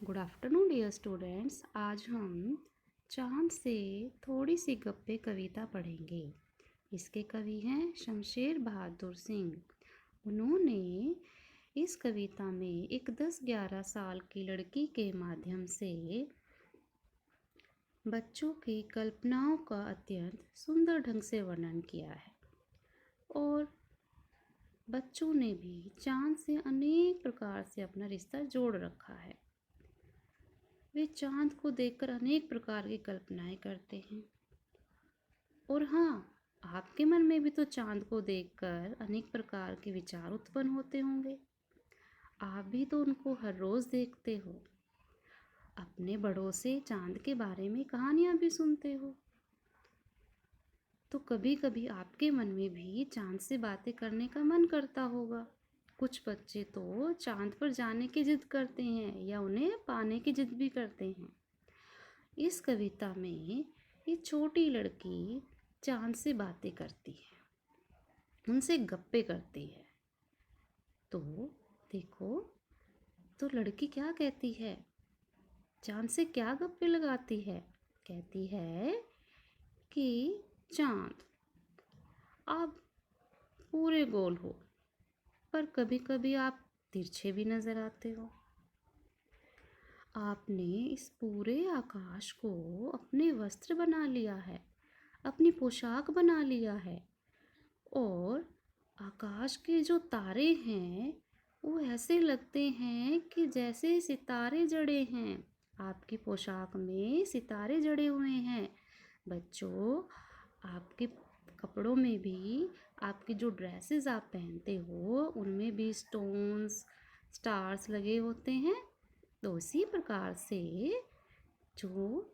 Good afternoon dear students. आज हम चांद से थोड़ी सी गप्पे कविता पढ़ेंगे। इसके कवि हैं शमशेर बहादुर सिंह। उन्होंने इस कविता में एक 10-11 साल की लड़की के माध्यम से बच्चों की कल्पनाओं का अत्यंत सुंदर ढंग से वर्णन किया है और बच्चों ने भी चांद से अनेक प्रकार से अपना रिश्ता जोड़ रखा है। वे चांद को देखकर अनेक प्रकार की कल्पनाएं करते हैं। और हाँ, आपके मन में भी तो चांद को देखकर अनेक प्रकार के विचार उत्पन्न होते होंगे। आप भी तो उनको हर रोज देखते हो। अपने बड़ों से चांद के बारे में कहानियां भी सुनते हो। तो कभी कभी आपके मन में भी चांद से बातें करने का मन करता होगा। कुछ बच्चे तो चांद पर जाने की जिद करते हैं या उन्हें पाने की जिद भी करते हैं। इस कविता में ये छोटी लड़की चांद से बातें करती है, उनसे गप्पे करती है। तो देखो, तो लड़की क्या कहती है, चांद से क्या गप्पे लगाती है। कहती है कि चांद, आप पूरे गोल हो, पर कभी कभी आप तिरछे भी नजर आते हो। आपने इस पूरे आकाश को अपने वस्त्र बना लिया है, अपनी पोशाक बना लिया है। और आकाश के जो तारे हैं वो ऐसे लगते हैं कि जैसे सितारे जड़े हैं। आपकी पोशाक में सितारे जड़े हुए हैं। बच्चों, आपके कपड़ों में भी, आपकी जो ड्रेसेस आप पहनते हो उनमें भी स्टोन्स, स्टार्स लगे होते हैं। तो इसी प्रकार से जो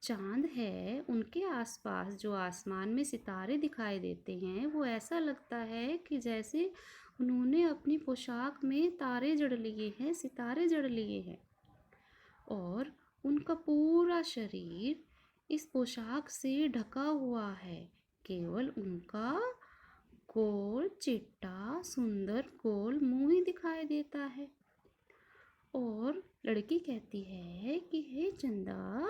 चांद है, उनके आसपास जो आसमान में सितारे दिखाई देते हैं, वो ऐसा लगता है कि जैसे उन्होंने अपनी पोशाक में तारे जड़ लिए हैं, सितारे जड़ लिए हैं। और उनका पूरा शरीर इस पोशाक से ढका हुआ है। केवल उनका गोल चिट्टा सुंदर गोल मुंह ही दिखाई देता है। और लड़की कहती है कि हे चंदा,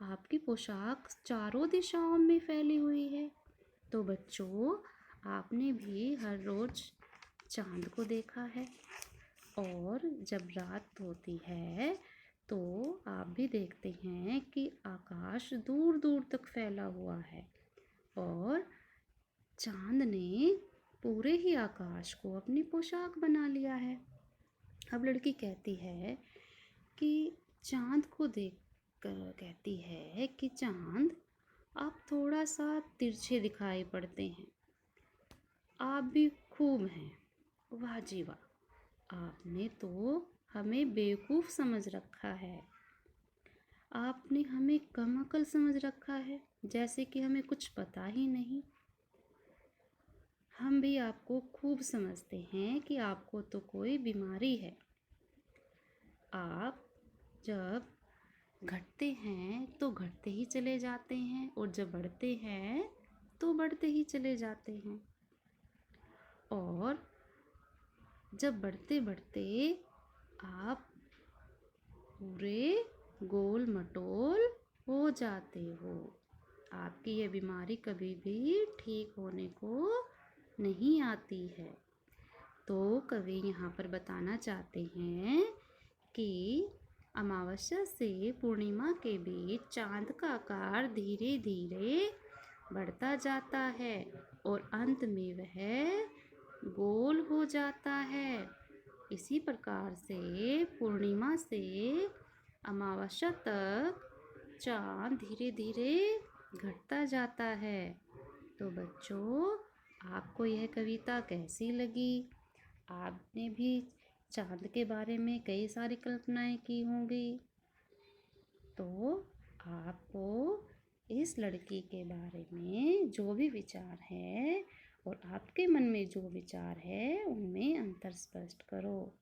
आपकी पोशाक चारों दिशाओं में फैली हुई है। तो बच्चों, आपने भी हर रोज चांद को देखा है और जब रात होती है तो आप भी देखते हैं कि आकाश दूर दूर तक फैला हुआ है और चांद ने पूरे ही आकाश को अपनी पोशाक बना लिया है। अब लड़की कहती है कि चांद को देख कर कहती है कि चांद, आप थोड़ा सा तिरछे दिखाई पड़ते हैं। आप भी खूब हैं। वाह जी वाह, आपने तो हमें बेवकूफ़ समझ रखा है। आपने हमें कम अकल समझ रखा है, जैसे कि हमें कुछ पता ही नहीं। हम भी आपको खूब समझते हैं कि आपको तो कोई बीमारी है। आप जब घटते हैं तो घटते ही चले जाते हैं और जब बढ़ते हैं तो बढ़ते ही चले जाते हैं। और जब बढ़ते बढ़ते आप पूरे गोल मटोल हो जाते हो। आपकी ये बीमारी कभी भी ठीक होने को नहीं आती है। तो कवि यहाँ पर बताना चाहते हैं कि अमावस्या से पूर्णिमा के बीच चांद का आकार धीरे धीरे बढ़ता जाता है और अंत में वह गोल हो जाता है। इसी प्रकार से पूर्णिमा से अमावस्या तक चांद धीरे धीरे घटता जाता है। तो बच्चों, आपको यह कविता कैसी लगी? आपने भी चांद के बारे में कई सारी कल्पनाएं की होंगी। तो आपको इस लड़की के बारे में जो भी विचार है और आपके मन में जो विचार है उनमें अंतर स्पष्ट करो।